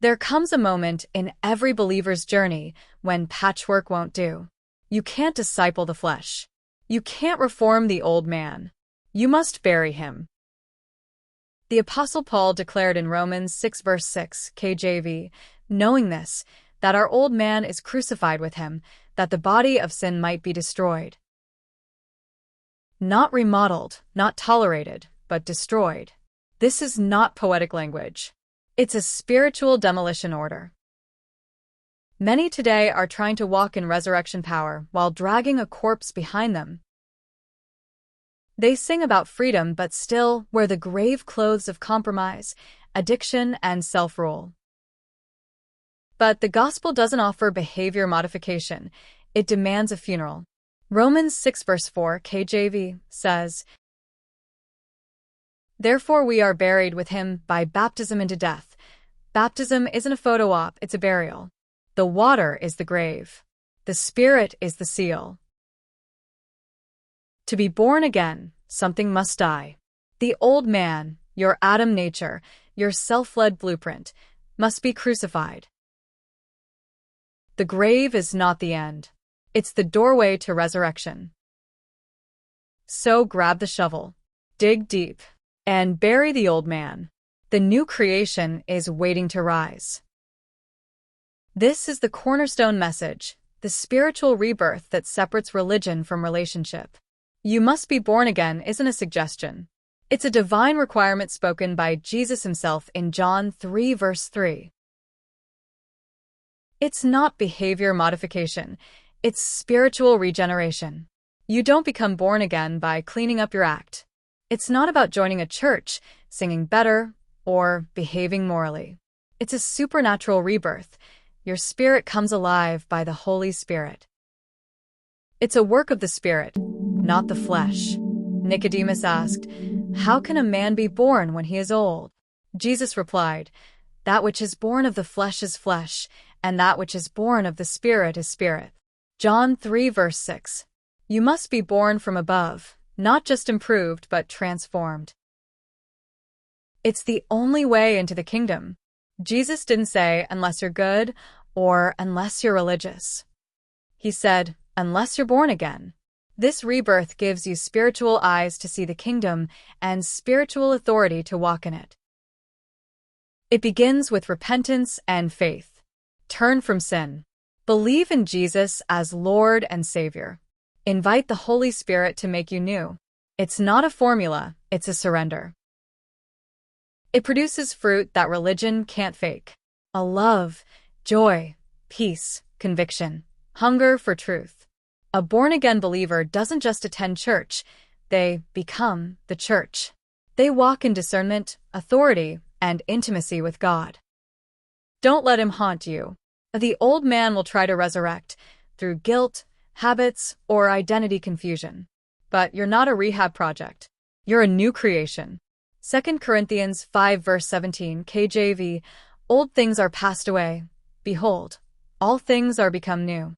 There comes a moment in every believer's journey when patchwork won't do. You can't disciple the flesh. You can't reform the old man. You must bury him. The Apostle Paul declared in Romans 6 verse 6 KJV, knowing this, that our old man is crucified with him, that the body of sin might be destroyed. Not remodeled, not tolerated, but destroyed. This is not poetic language. It's a spiritual demolition order. Many today are trying to walk in resurrection power while dragging a corpse behind them. They sing about freedom but still wear the grave clothes of compromise, addiction, and self-rule. But the gospel doesn't offer behavior modification. It demands a funeral. Romans 6 verse 4 KJV says, "Therefore we are buried with him by baptism into death." Baptism isn't a photo op, it's a burial. The water is the grave. The Spirit is the seal. To be born again, something must die. The old man, your Adam nature, your self-led blueprint, must be crucified. The grave is not the end. It's the doorway to resurrection. So grab the shovel, dig deep, and bury the old man. The new creation is waiting to rise. This is the cornerstone message, the spiritual rebirth that separates religion from relationship. You must be born again isn't a suggestion. It's a divine requirement spoken by Jesus himself in John 3 verse 3. It's not behavior modification, it's spiritual regeneration. You don't become born again by cleaning up your act. It's not about joining a church, singing better, or behaving morally. It's a supernatural rebirth. Your spirit comes alive by the Holy Spirit. It's a work of the Spirit, not the flesh. Nicodemus asked, "How can a man be born when he is old?" Jesus replied, "That which is born of the flesh is flesh, and that which is born of the Spirit is spirit." John 3 verse 6. You must be born from above, not just improved but transformed. It's the only way into the kingdom. Jesus didn't say, unless you're good, or unless you're religious. He said, unless you're born again. This rebirth gives you spiritual eyes to see the kingdom and spiritual authority to walk in it. It begins with repentance and faith. Turn from sin. Believe in Jesus as Lord and Savior. Invite the Holy Spirit to make you new. It's not a formula, it's a surrender. It produces fruit that religion can't fake. A love, joy, peace, conviction, hunger for truth. A born-again believer doesn't just attend church, they become the church. They walk in discernment, authority, and intimacy with God. Don't let him haunt you. The old man will try to resurrect through guilt, habits, or identity confusion. But you're not a rehab project. You're a new creation. 2 Corinthians 5 verse 17 KJV, old things are passed away. Behold, all things are become new.